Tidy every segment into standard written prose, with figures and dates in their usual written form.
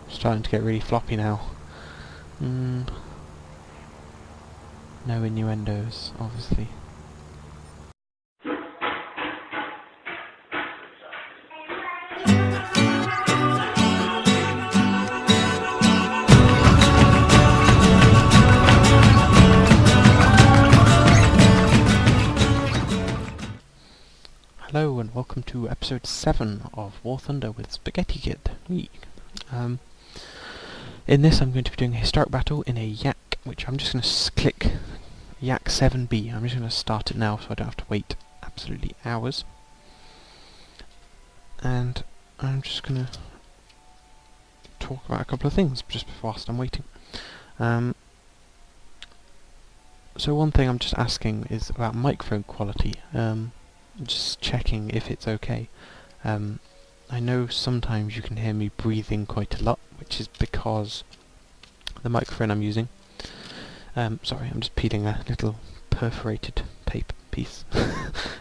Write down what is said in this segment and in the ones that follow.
starting to get really floppy now. No innuendos, obviously. Hello and welcome to episode 7 of War Thunder with Spaghettikid. In this I'm going to be doing a historic battle in a yak, which I'm just going to click yak 7B. I'm just going to start it now so I don't have to wait absolutely hours. And I'm just going to talk about a couple of things just whilst I'm waiting. So one thing I'm just asking is about microphone quality. Just checking if it's okay. I know sometimes you can hear me breathing quite a lot, which is because the microphone I'm using... sorry, I'm just peeling a little perforated paper piece.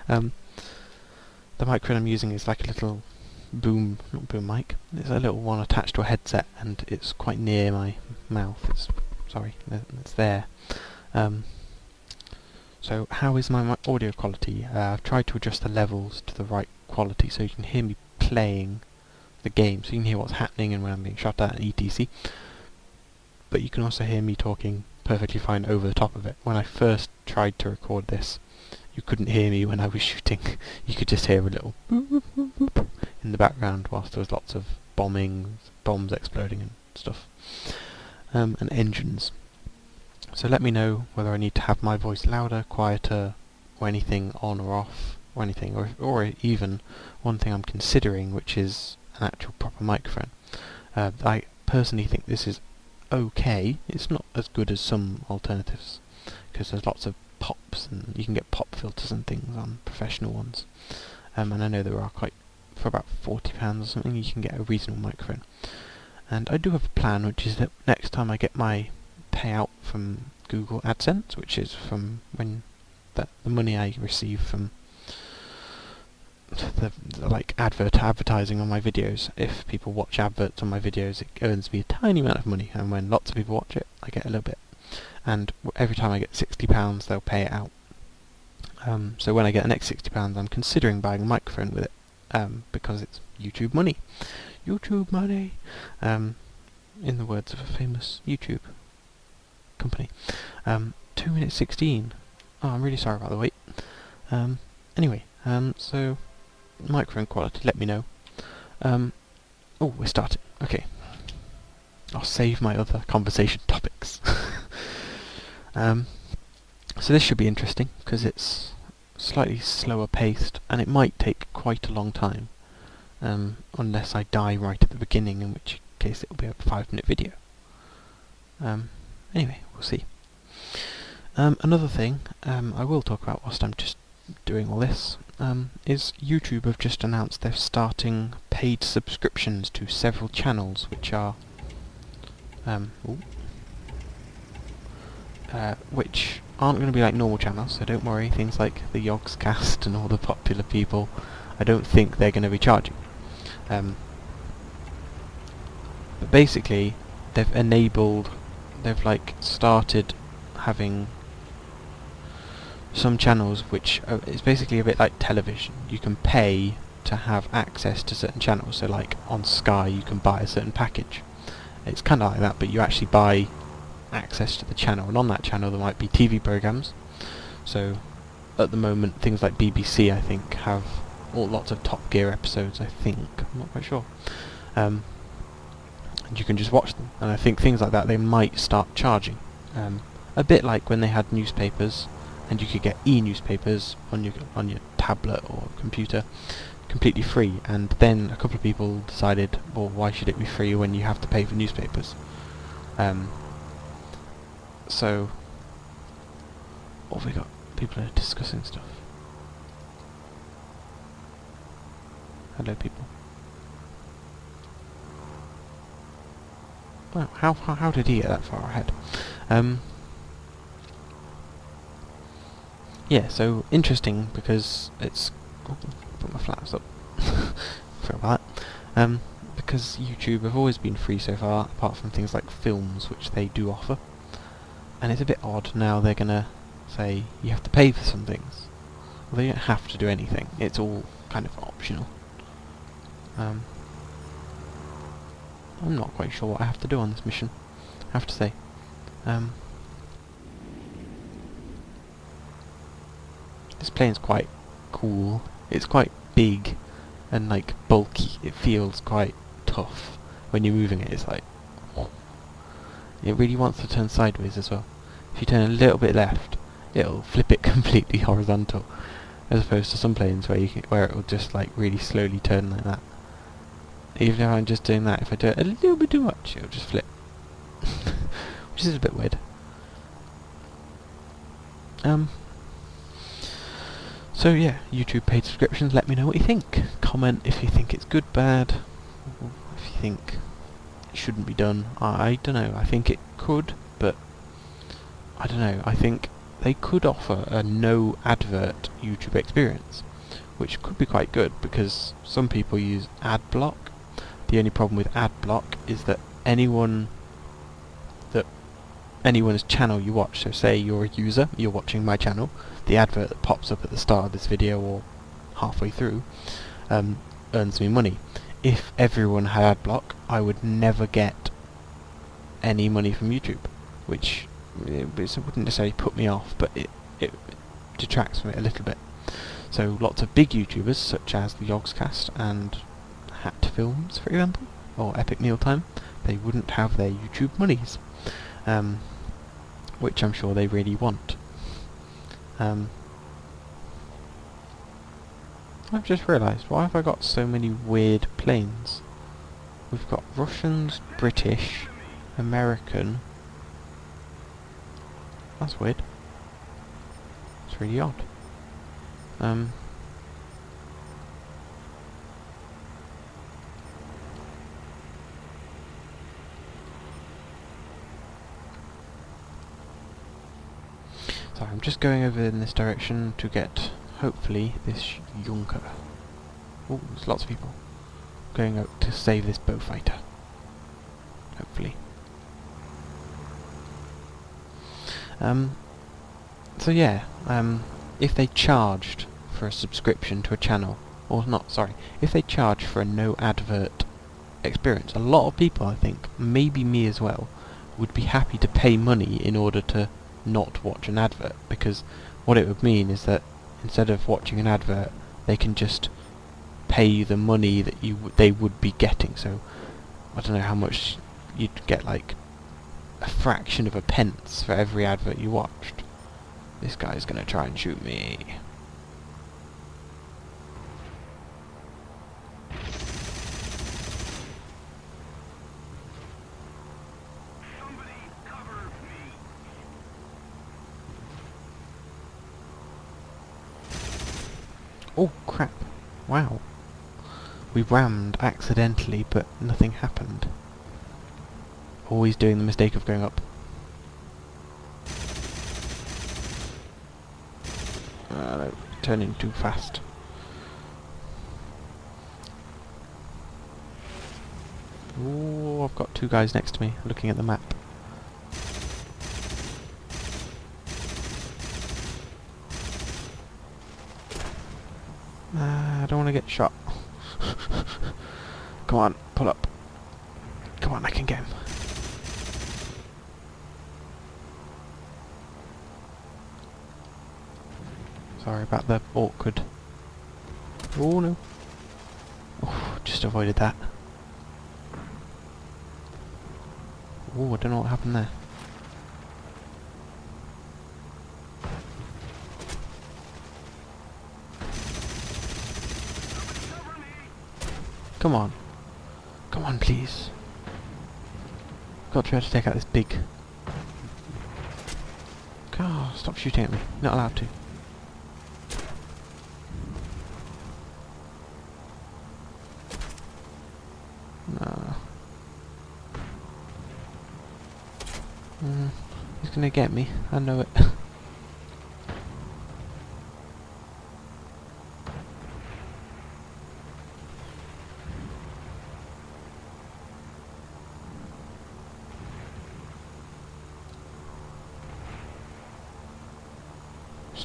The microphone I'm using is like a little not boom mic. It's a little one attached to a headset, and it's quite near my mouth. It's there. So how is my audio quality? I've tried to adjust the levels to the right quality so you can hear me playing the game, so you can hear what's happening and when I'm being shot at and etc. But you can also hear me talking perfectly fine over the top of it. When I first tried to record this, you couldn't hear me when I was shooting. You could just hear a little boop, boop, boop, boop in the background whilst there was lots of bombs exploding and stuff, and engines. So let me know whether I need to have my voice louder, quieter, or anything on or off, or anything, or even one thing I'm considering, which is an actual proper microphone. I personally think this is okay. It's not as good as some alternatives, because there's lots of pops, and you can get pop filters and things on professional ones. And I know there are for about £40 or something, you can get a reasonable microphone. And I do have a plan, which is that next time I get my payout from Google AdSense, which is from when the money I receive from the advertising on my videos. If people watch adverts on my videos, it earns me a tiny amount of money, and when lots of people watch it, I get a little bit. And every time I get £60, they'll pay it out. So when I get the next £60, I'm considering buying a microphone with it, because it's YouTube money. YouTube money! In the words of a famous YouTube company. 2 minutes 16. Oh, I'm really sorry about the wait. Anyway, so microphone quality, let me know. Oh, we're starting. Okay. I'll save my other conversation topics. So this should be interesting, because it's slightly slower paced, and it might take quite a long time, unless I die right at the beginning, in which case it will be a 5-minute video. Anyway, we'll see. Another thing I will talk about whilst I'm just doing all this is YouTube have just announced they're starting paid subscriptions to several channels, which are which aren't going to be like normal channels, so don't worry. Things like the Yogscast and all the popular people, I don't think they're going to be charging. But basically, they've started having some channels which it's basically a bit like television. You can pay to have access to certain channels, so like on Sky you can buy a certain package. It's kind of like that, but you actually buy access to the channel, and on that channel there might be TV programs. So at the moment things like BBC, I think, have lots of Top Gear episodes, I'm not quite sure. And you can just watch them, and I think things like that they might start charging. A bit like when they had newspapers, and you could get e-newspapers on your tablet or computer completely free, and then a couple of people decided, well, why should it be free when you have to pay for newspapers? So what have we got? People are discussing stuff. Hello, people. Wow, how did he get that far ahead? Yeah, so interesting because it's... Oh, put my flaps up. Sorry about that. because YouTube have always been free so far, apart from things like films, which they do offer. And it's a bit odd now they're gonna say you have to pay for some things. Well, they don't have to do anything. It's all kind of optional. I'm not quite sure what I have to do on this mission, I have to say. This plane's quite cool. It's quite big and like bulky. It feels quite tough when you're moving it. It's like, it really wants to turn sideways as well. If you turn a little bit left, it'll flip it completely horizontal, as opposed to some planes where it will just like really slowly turn like that. Even if I'm just doing that, if I do it a little bit too much, it'll just flip. Which is a bit weird. So yeah, YouTube paid subscriptions, let me know what you think. Comment if you think it's good, bad, if you think it shouldn't be done. I don't know, I think it could, but I don't know, I think they could offer a no advert YouTube experience, which could be quite good because some people use ad block. The only problem with ad block is that anyone's channel you watch, so say you're a user, you're watching my channel, the advert that pops up at the start of this video or halfway through earns me money. If everyone had ad block, I would never get any money from YouTube, which it wouldn't necessarily put me off, but it detracts from it a little bit. So lots of big YouTubers, such as the Yogscast and Hat Films, for example, or Epic Mealtime, they wouldn't have their YouTube monies, which I'm sure they really want. I've just realised, why have I got so many weird planes? We've got Russians, British, American. That's weird. It's really odd. So I'm just going over in this direction to get, hopefully, this Junker. Oh, there's lots of people going out to save this Beaufighter. Hopefully. So yeah, if they charged for a subscription to a channel, or not, sorry, if they charged for a no advert experience, a lot of people, I think, maybe me as well, would be happy to pay money in order to not watch an advert, because what it would mean is that instead of watching an advert, they can just pay you the money that they would be getting. So I don't know how much you'd get, like a fraction of a pence for every advert you watched. This guy's gonna try and shoot me. Oh crap. Wow. We rammed accidentally, but nothing happened. Always doing the mistake of going up. No, turning too fast. Oh, I've got two guys next to me looking at the map. I don't want to get shot. Come on, pull up. Come on, I can get him. Sorry about the awkward... Oh no. Oh, just avoided that. Oh, I don't know what happened there. Come on. Come on, please. Got to be able to take out this big... God, stop shooting at me. Not allowed to. No. He's gonna get me. I know it.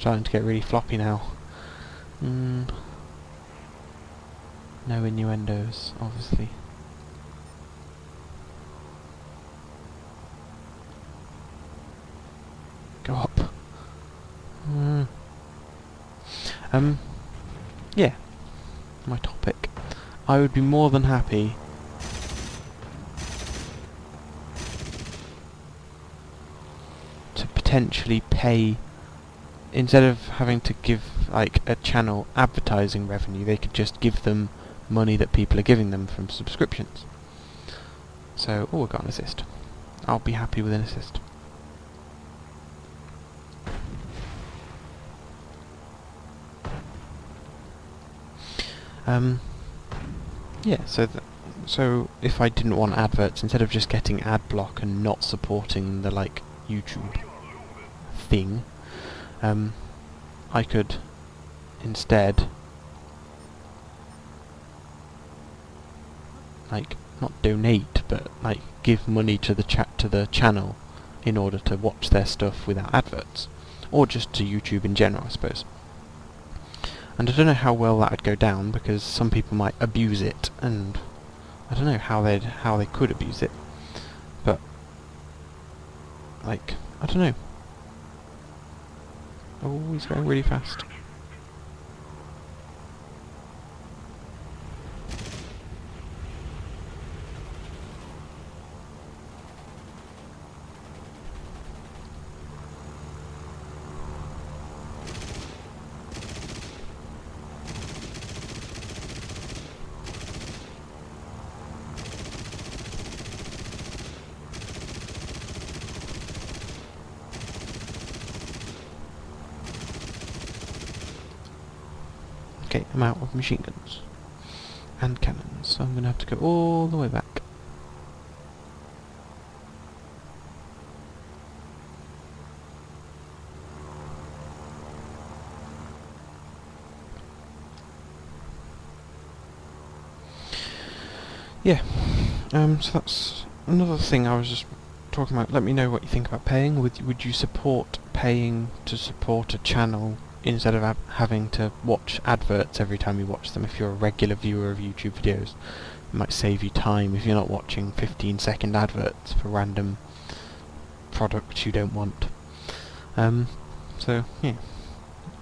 starting to get really floppy now. No innuendos, obviously. Go up. Yeah, my topic. I would be more than happy to potentially pay, instead of having to give like a channel advertising revenue, they could just give them money that people are giving them from subscriptions. So, oh, we got an assist. I'll be happy with an assist. Yeah, so if I didn't want adverts, instead of just getting ad block and not supporting the like YouTube thing, I could instead like not donate, but like give money to the channel in order to watch their stuff without adverts, or just to YouTube in general, I suppose. And I don't know how well that would go down, because some people might abuse it, and I don't know how they could abuse it. But like, I don't know. Oh, he's going really fast. Okay, I'm out of machine guns and cannons, so I'm going to have to go all the way back. Yeah, so that's another thing I was just talking about. Let me know what you think about paying. Would you support paying to support a channel instead of having to watch adverts every time you watch them? If you're a regular viewer of YouTube videos, it might save you time if you're not watching 15-second adverts for random products you don't want. So yeah,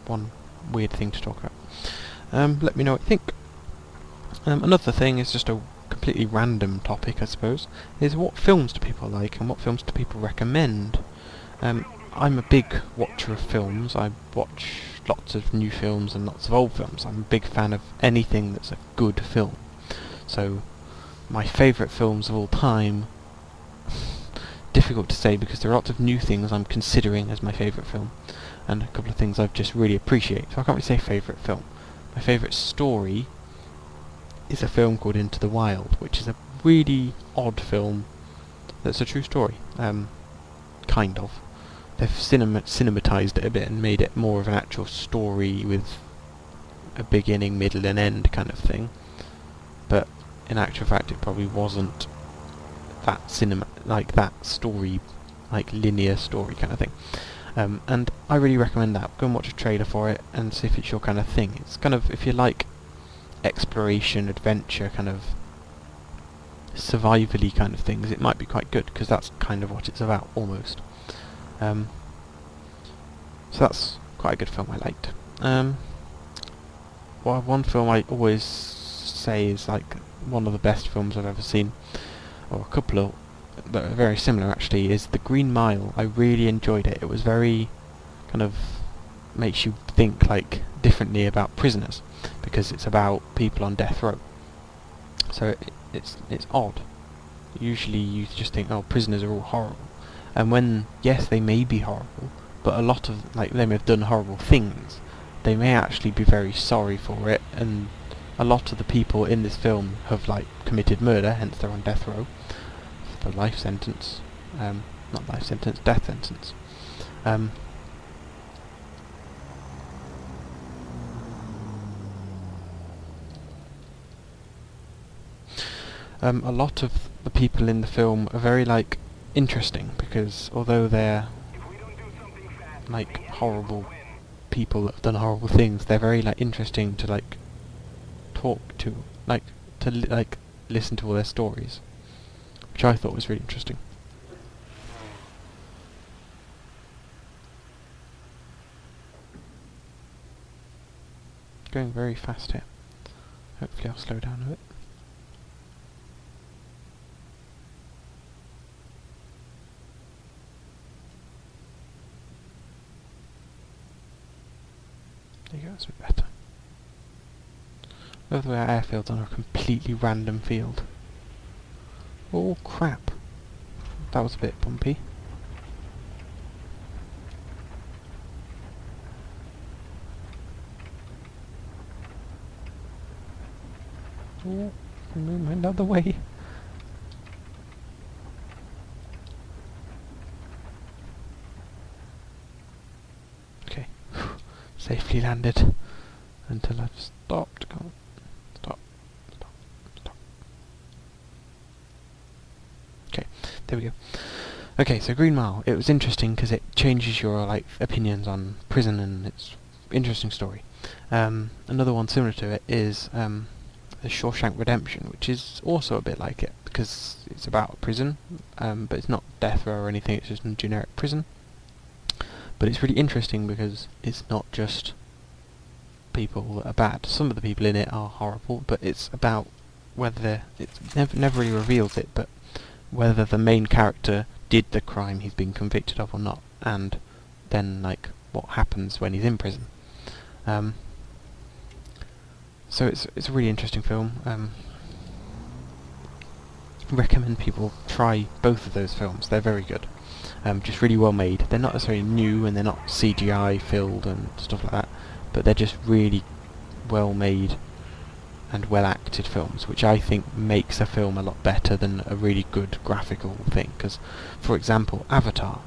one weird thing to talk about. Let me know what you think. Another thing is just a completely random topic, I suppose, is what films do people like and what films do people recommend? I'm a big watcher of films. I watch lots of new films and lots of old films. I'm a big fan of anything that's a good film. So, my favourite films of all time, difficult to say because there are lots of new things I'm considering as my favourite film, and a couple of things I've just really appreciate. So I can't really say favourite film. My favourite story is a film called Into the Wild, which is a really odd film that's a true story. Kind of. They've cinematized it a bit and made it more of an actual story with a beginning, middle and end kind of thing. But in actual fact it probably wasn't that that story, like linear story kind of thing. And I really recommend that. Go and watch a trailer for it and see if it's your kind of thing. It's kind of, if you like exploration, adventure, kind of survivally kind of things, it might be quite good, because that's kind of what it's about, almost. So that's quite a good film I liked. Well, one film I always say is like one of the best films I've ever seen, or a couple of that are very similar actually, is The Green Mile. I really enjoyed it. It was very kind of makes you think like differently about prisoners, because it's about people on death row. So it's odd. Usually you just think, oh, prisoners are all horrible, and when, yes, they may be horrible, but a lot of like them have done horrible things. They may actually be very sorry for it, and a lot of the people in this film have like committed murder, hence they're on death row for life sentence. Not life sentence, death sentence. A lot of the people in the film are very like interesting, because although they're like horrible people that have done horrible things. They're very like interesting to like talk to, like like listen to all their stories, which I thought was really interesting. Going very fast here. Hopefully I'll slow down a bit. There you go, that's a bit better. Love the way our airfield's on a completely random field. Oh crap. That was a bit bumpy. Oh, move another way. Okay. Safely landed until I've stopped. Come on. Stop. Stop. Stop. Okay, there we go. Okay, so Green Mile. It was interesting because it changes your like opinions on prison, and it's interesting story. Another one similar to it is The Shawshank Redemption, which is also a bit like it because it's about prison, but it's not death row or anything. It's just a generic prison. But it's really interesting because it's not just people that are bad. Some of the people in it are horrible, but it's about whether it's never really reveals it, but whether the main character did the crime he's been convicted of or not, and then like what happens when he's in prison. So it's a really interesting film. Recommend people try both of those films. They're very good. Just really well made. They're not necessarily new and they're not CGI filled and stuff like that, but they're just really well made and well acted films, which I think makes a film a lot better than a really good graphical thing. Because, for example, Avatar,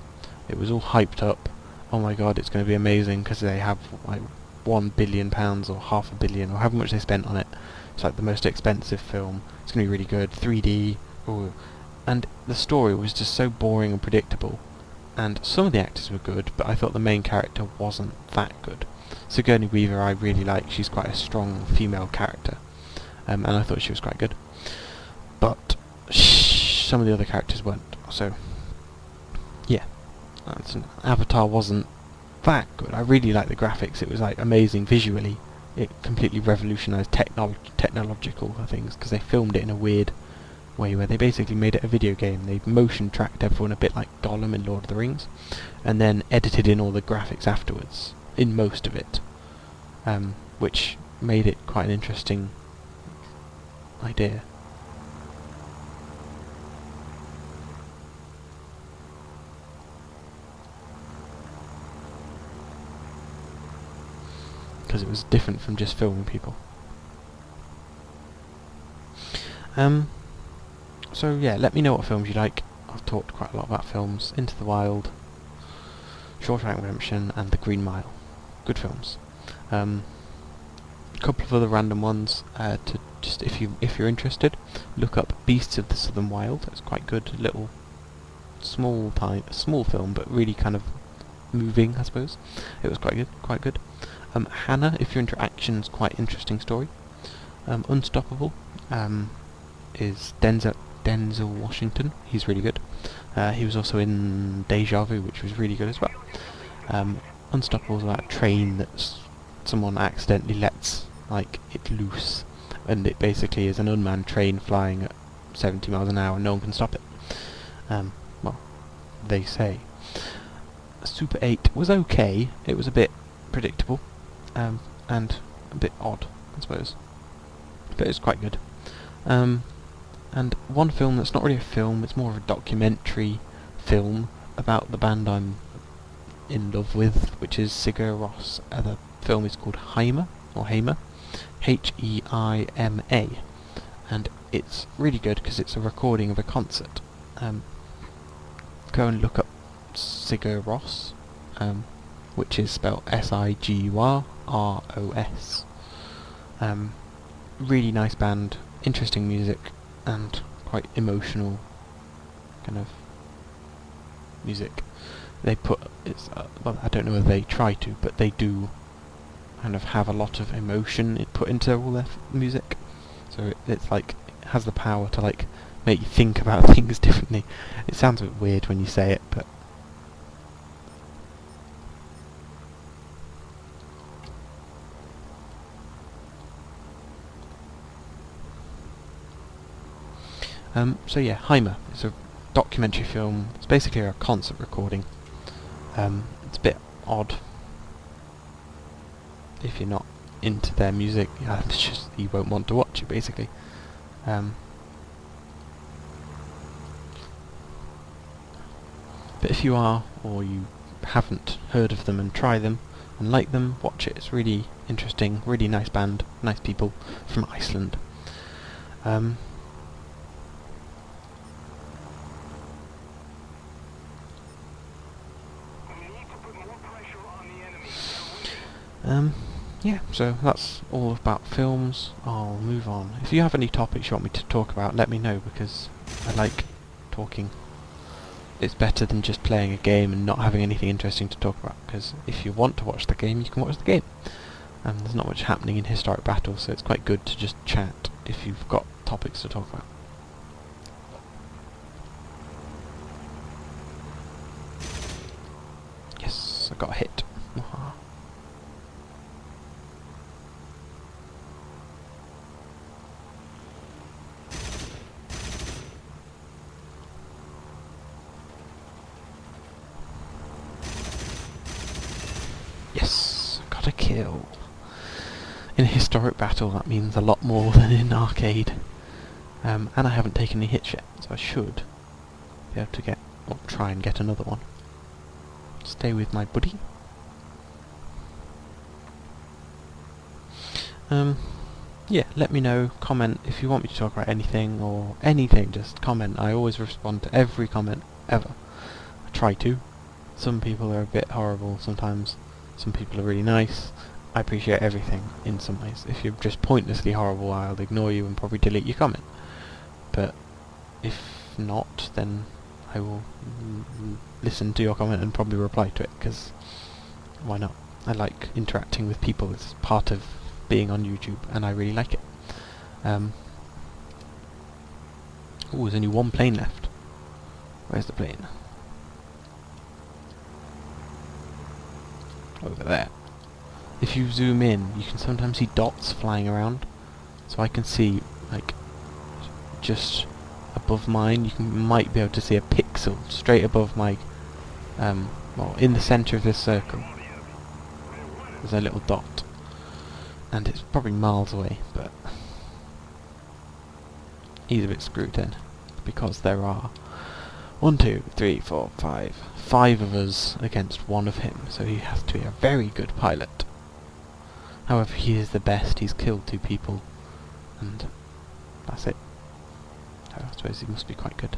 it was all hyped up. Oh my god, it's going to be amazing because they have like £1 billion or £500 million or however much they spent on it. It's like the most expensive film. It's going to be really good, 3D. Ooh. And the story was just so boring and predictable. And some of the actors were good, but I thought the main character wasn't that good. Sigourney Weaver I really like. She's quite a strong female character. And I thought she was quite good. But some of the other characters weren't. So, yeah. Avatar wasn't that good. I really liked the graphics. It was like amazing visually. It completely revolutionised technological things because they filmed it in a weird way where they basically made it a video game. They motion tracked everyone a bit like Gollum in Lord of the Rings, and then edited in all the graphics afterwards, in most of it, which made it quite an interesting idea. Because it was different from just filming people. So yeah, let me know what films you like. I've talked quite a lot about films. Into the Wild, Shawshank Redemption, and The Green Mile. Good films. A couple of other random ones to just if you're interested, look up Beasts of the Southern Wild. It's quite good, little small film, but really kind of moving, I suppose. It was quite good. Hannah, if you're into action, is quite interesting story. Unstoppable is Denzel Washington. He's really good. He was also in Deja Vu, which was really good as well. Unstoppable is about a train that someone accidentally lets like it loose, and it basically is an unmanned train flying at 70 miles an hour and no one can stop it. Well, they say. Super 8 was okay. It was a bit predictable, and a bit odd, I suppose. But it's quite good. And one film that's not really a film, it's more of a documentary film about the band I'm in love with, which is Sigur Rós. The film is called Heima, or Heima, Heima, and it's really good because it's a recording of a concert. Go and look up Sigur Rós, which is spelled Sigurros. Really nice band, interesting music, and quite emotional kind of music. they put it's well, I don't know whether they try to, but they do kind of have a lot of emotion put into all their music. So it's like it has the power to like make you think about things differently. It sounds a bit weird when you say it, but so yeah, Heimer is a documentary film. It's basically a concert recording. It's a bit odd if you're not into their music. It's just you won't want to watch it basically. But if you are, or you haven't heard of them and try them and like them, watch it. It's really interesting, really nice band, nice people from Iceland. Yeah, so that's all about films. I'll move on. If you have any topics you want me to talk about, let me know, because I like talking. It's better than just playing a game and not having anything interesting to talk about, because if you want to watch the game, you can watch the game. There's not much happening in Historic Battle, so it's quite good to just chat if you've got topics to talk about. Yes, I got hit. Yes, got a kill. In a Historic Battle that means a lot more than in Arcade. And I haven't taken any hits yet, so I should be able to get, or try and get another one. Stay with my buddy. Yeah, let me know, comment if you want me to talk about anything, or anything, just comment. I always respond to every comment, ever. I try to. Some people are a bit horrible sometimes. Some people are really nice. I appreciate everything in some ways. If you're just pointlessly horrible, I'll ignore you and probably delete your comment. But if not, then I will listen to your comment and probably reply to it, because why not? I like interacting with people. It's part of being on YouTube, and I really like it. Oh, there's only one plane left. Where's the plane? Over there. If you zoom in, you can sometimes see dots flying around. So I can see, like, just above mine, might be able to see a pixel straight above my, well, in the centre of this circle. There's a little dot. And it's probably miles away, but he's a bit screwed in, because there are 1, 2, 3, 4, 5 of us against one of him, so he has to be a very good pilot. However, he is the best. He's killed 2 people, and that's it. So I suppose he must be quite good.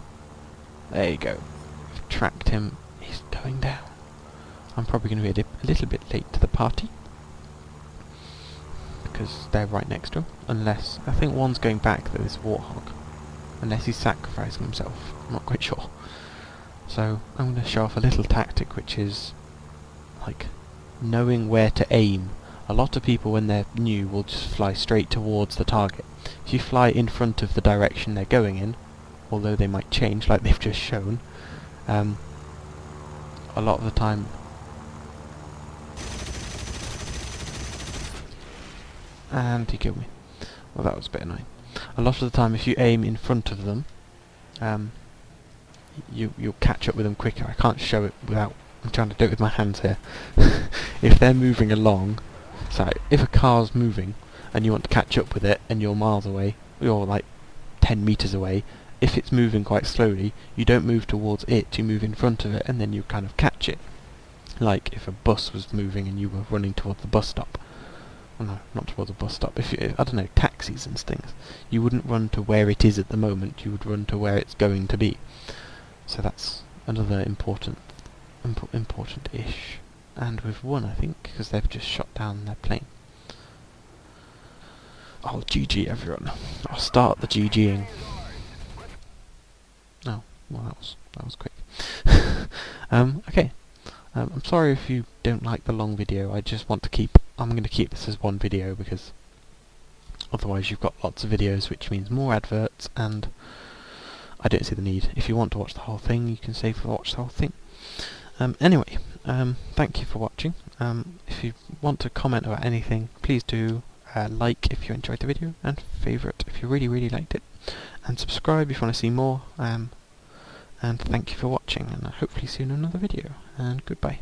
There you go. I've tracked him. He's going down. I'm probably going to be a little bit late to the party, because they're right next to him. Unless, I think one's going back, though, this warthog. Unless he's sacrificing himself. I'm not quite sure. So, I'm going to show off a little tactic, which is, like, knowing where to aim. A lot of people, when they're new, will just fly straight towards the target. If you fly in front of the direction they're going in, although they might change, like they've just shown, a lot of the time... And he killed me. Well, that was a bit annoying. A lot of the time, if you aim in front of them, you'll catch up with them quicker. I can't show it without... I'm trying to do it with my hands here. If they're moving along, so if a car's moving and you want to catch up with it and you're miles away, you're like 10 meters away, if it's moving quite slowly, you don't move towards it, you move in front of it, and then you kind of catch it. Like if a bus was moving and you were running towards the bus stop. Well, no, not towards a bus stop. If you, I don't know, taxis and things, you wouldn't run to where it is at the moment, you would run to where it's going to be. So that's another important-ish. And we've won, I think, because they've just shot down their plane. Oh, GG everyone. I'll start the GGing. Oh, well that was quick. Okay. I'm sorry if you don't like the long video. I'm going to keep this as one video because otherwise you've got lots of videos, which means more adverts, and I don't see the need. If you want to watch the whole thing, you can save for watch the whole thing. Anyway, thank you for watching. If you want to comment about anything, please do like if you enjoyed the video, and favourite if you really liked it, and subscribe if you want to see more. And thank you for watching, and hopefully see you in another video, and goodbye.